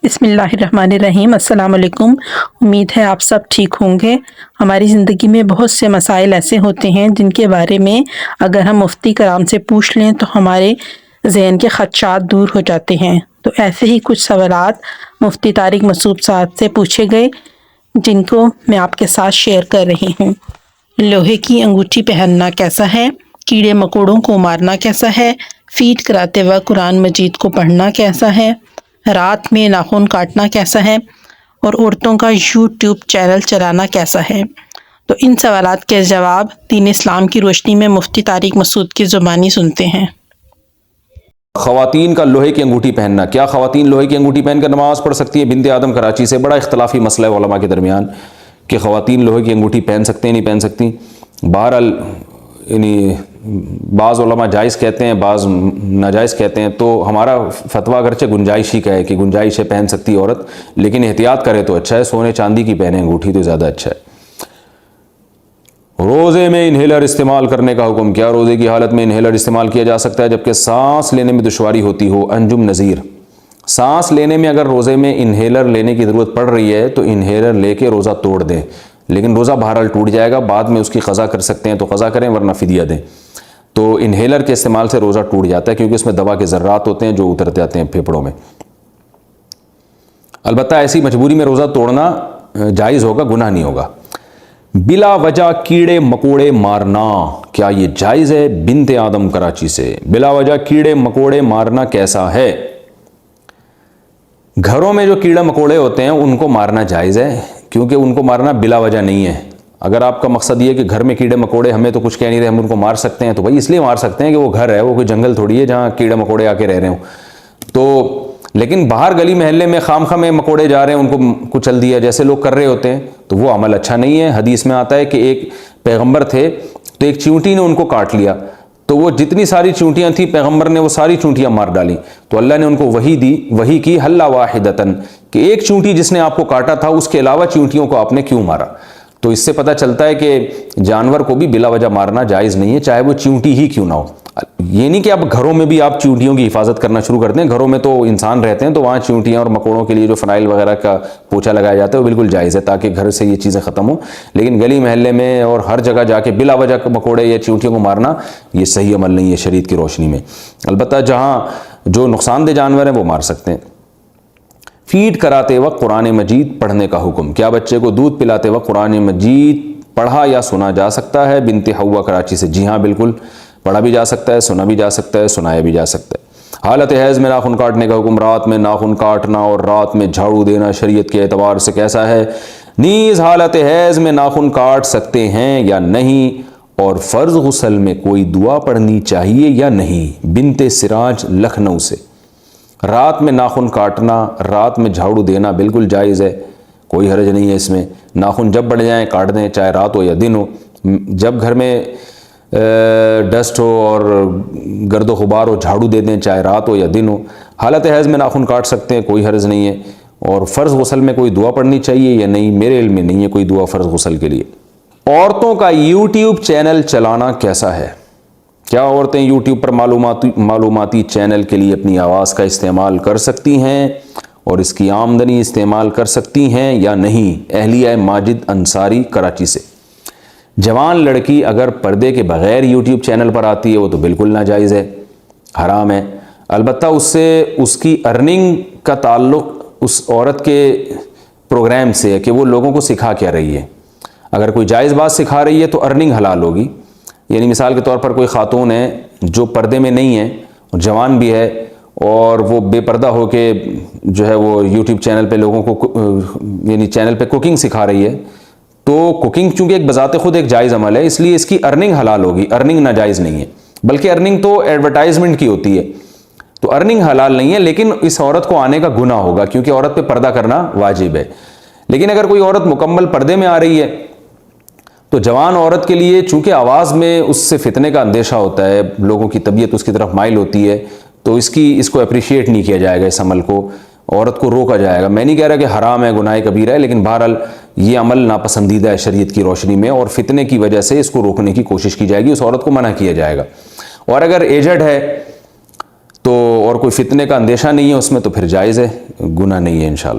بسم اللہ الرحمن الرحیم۔ السلام علیکم۔ امید ہے آپ سب ٹھیک ہوں گے۔ ہماری زندگی میں بہت سے مسائل ایسے ہوتے ہیں جن کے بارے میں اگر ہم مفتی کرام سے پوچھ لیں تو ہمارے ذہن کے خدشات دور ہو جاتے ہیں۔ تو ایسے ہی کچھ سوالات مفتی طارق مسعود صاحب سے پوچھے گئے جن کو میں آپ کے ساتھ شیئر کر رہی ہوں۔ لوہے کی انگوٹھی پہننا کیسا ہے؟ کیڑے مکوڑوں کو مارنا کیسا ہے؟ فیڈ کراتے وقت قرآن مجید کو پڑھنا کیسا ہے؟ رات میں ناخن کاٹنا کیسا ہے؟ اور عورتوں کا یوٹیوب چینل چلانا کیسا ہے؟ تو ان سوالات کے جواب دین اسلام کی روشنی میں مفتی طارق مسعود کی زبانی سنتے ہیں۔ خواتین کا لوہے کی انگوٹھی پہننا، کیا خواتین لوہے کی انگوٹھی پہن کر نماز پڑھ سکتی ہیں؟ بنت آدم کراچی سے۔ بڑا اختلافی مسئلہ ہے علماء کے درمیان کہ خواتین لوہے کی انگوٹھی پہن سکتے ہیں نہیں پہن سکتی۔ بہرحال یعنی بعض علماء جائز کہتے ہیں، بعض ناجائز کہتے ہیں، تو ہمارا فتویٰ اگرچہ گنجائشی کا ہے کہ گنجائش ہے پہن سکتی عورت، لیکن احتیاط کرے تو اچھا ہے، سونے چاندی کی پہنے انگوٹھی تو زیادہ اچھا ہے۔ روزے میں انہیلر استعمال کرنے کا حکم، کیا روزے کی حالت میں انہیلر استعمال کیا جا سکتا ہے جبکہ سانس لینے میں دشواری ہوتی ہو؟ انجم نذیر۔ سانس لینے میں اگر روزے میں انہیلر لینے کی ضرورت پڑ رہی ہے تو انہیلر لے کے روزہ توڑ دیں، لیکن روزہ بہرحال ٹوٹ جائے گا، بعد میں اس کی قضا کر سکتے ہیں تو قضا کریں ورنہ فدیہ دیں۔ تو انہیلر کے استعمال سے روزہ ٹوٹ جاتا ہے کیونکہ اس میں دوا کے ذرات ہوتے ہیں جو اتر جاتے ہیں پھیپھڑوں میں۔ البتہ ایسی مجبوری میں روزہ توڑنا جائز ہوگا، گناہ نہیں ہوگا۔ بلا وجہ کیڑے مکوڑے مارنا، کیا یہ جائز ہے؟ بنت آدم کراچی سے۔ بلا وجہ کیڑے مکوڑے مارنا کیسا ہے؟ گھروں میں جو کیڑے مکوڑے ہوتے ہیں ان کو مارنا جائز ہے کیونکہ ان کو مارنا بلا وجہ نہیں ہے۔ اگر آپ کا مقصد یہ ہے کہ گھر میں کیڑے مکوڑے ہمیں تو کچھ کہہ نہیں رہے ہم ان کو مار سکتے ہیں، تو بھائی اس لیے مار سکتے ہیں کہ وہ گھر ہے، وہ کوئی جنگل تھوڑی ہے جہاں کیڑے مکوڑے آ کے رہ رہے ہوں۔ تو لیکن باہر گلی محلے میں خام خواہ میں مکوڑے جا رہے ہیں ان کو کچل دیا جیسے لوگ کر رہے ہوتے ہیں تو وہ عمل اچھا نہیں ہے۔ حدیث میں آتا ہے کہ ایک پیغمبر تھے تو ایک چیونٹی نے ان کو کاٹ لیا، تو وہ جتنی ساری چونٹیاں تھیں پیغمبر نے وہ ساری چونٹیاں مار ڈالیں، تو اللہ نے ان کو وحی دی، وحی کی حل واحدتن، کہ ایک چونٹی جس نے آپ کو کاٹا تھا اس کے علاوہ چونٹیوں کو آپ نے کیوں مارا؟ تو اس سے پتہ چلتا ہے کہ جانور کو بھی بلا وجہ مارنا جائز نہیں ہے، چاہے وہ چونٹی ہی کیوں نہ ہو۔ یہ نہیں کہ اب گھروں میں بھی آپ چونٹیوں کی حفاظت کرنا شروع کر دیں، گھروں میں تو انسان رہتے ہیں تو وہاں چونٹیاں اور مکوڑوں کے لیے جو فنائل وغیرہ کا پوچھا لگایا جاتا ہے وہ بالکل جائز ہے تاکہ گھر سے یہ چیزیں ختم ہوں، لیکن گلی محلے میں اور ہر جگہ جا کے بلا وجہ مکوڑے یا چونٹیوں کو مارنا یہ صحیح عمل نہیں ہے شریعت کی روشنی میں۔ البتہ جہاں جو نقصان دہ جانور ہیں وہ مار سکتے ہیں۔ فیڈ کراتے وقت قرآن مجید پڑھنے کا حکم، کیا بچے کو دودھ پلاتے وقت قرآن مجید پڑھا یا سنا جا سکتا ہے؟ بنت حوا کراچی سے۔ جی ہاں بالکل، پڑھا بھی جا سکتا ہے، سنا بھی جا سکتا ہے، سنایا بھی جا سکتا ہے۔ حالت حیض میں ناخن کاٹنے کا حکم، رات میں ناخن کاٹنا اور رات میں جھاڑو دینا شریعت کے اعتبار سے کیسا ہے؟ نیز حالت حیض میں ناخن کاٹ سکتے ہیں یا نہیں؟ اور فرض غسل میں کوئی دعا پڑھنی چاہیے یا نہیں؟ بنت سراج لکھنؤ سے۔ رات میں ناخن کاٹنا، رات میں جھاڑو دینا بالکل جائز ہے، کوئی حرج نہیں ہے اس میں۔ ناخن جب بڑھ جائیں کاٹ دیں، چاہے رات ہو یا دن ہو۔ جب گھر میں ڈسٹ ہو اور گرد و غبار ہو جھاڑو دے دیں، چاہے رات ہو یا دن ہو۔ حالت حیض میں ناخن کاٹ سکتے ہیں، کوئی حرج نہیں ہے۔ اور فرض غسل میں کوئی دعا پڑھنی چاہیے یا نہیں؟ میرے علم میں نہیں ہے کوئی دعا فرض غسل کے لیے۔ عورتوں کا یوٹیوب چینل چلانا کیسا ہے؟ کیا عورتیں یوٹیوب پر معلوماتی چینل کے لیے اپنی آواز کا استعمال کر سکتی ہیں اور اس کی آمدنی استعمال کر سکتی ہیں یا نہیں؟ اہلیہ ماجد انصاری کراچی سے۔ جوان لڑکی اگر پردے کے بغیر یوٹیوب چینل پر آتی ہے وہ تو بالکل ناجائز ہے، حرام ہے۔ البتہ اس سے اس کی ارننگ کا تعلق اس عورت کے پروگرام سے ہے کہ وہ لوگوں کو سکھا کیا رہی ہے۔ اگر کوئی جائز بات سکھا رہی ہے تو ارننگ حلال ہوگی۔ یعنی مثال کے طور پر کوئی خاتون ہے جو پردے میں نہیں ہے اور جوان بھی ہے اور وہ بے پردہ ہو کے جو ہے وہ یوٹیوب چینل پہ لوگوں کو یعنی چینل پہ کوکنگ سکھا رہی ہے، تو کوکنگ چونکہ ایک بذات خود ایک جائز عمل ہے اس لیے اس کی ارننگ حلال ہوگی، ارننگ ناجائز نہیں ہے، بلکہ ارننگ تو ایڈورٹائزمنٹ کی ہوتی ہے، تو ارننگ حلال نہیں ہے، لیکن اس عورت کو آنے کا گناہ ہوگا کیونکہ عورت پہ پردہ کرنا واجب ہے۔ لیکن اگر کوئی عورت مکمل پردے میں آ رہی ہے تو جوان عورت کے لیے چونکہ آواز میں اس سے فتنے کا اندیشہ ہوتا ہے، لوگوں کی طبیعت اس کی طرف مائل ہوتی ہے، تو اس کو اپریشیٹ نہیں کیا جائے گا، اس عمل کو عورت کو روکا جائے گا۔ میں نہیں کہہ رہا کہ حرام ہے، گناہ کبیرہ ہے، لیکن بہرحال یہ عمل ناپسندیدہ ہے شریعت کی روشنی میں اور فتنے کی وجہ سے اس کو روکنے کی کوشش کی جائے گی، اس عورت کو منع کیا جائے گا۔ اور اگر ایجڈ ہے تو اور کوئی فتنے کا اندیشہ نہیں ہے اس میں تو پھر جائز ہے, گناہ نہیں ہے انشاءاللہ.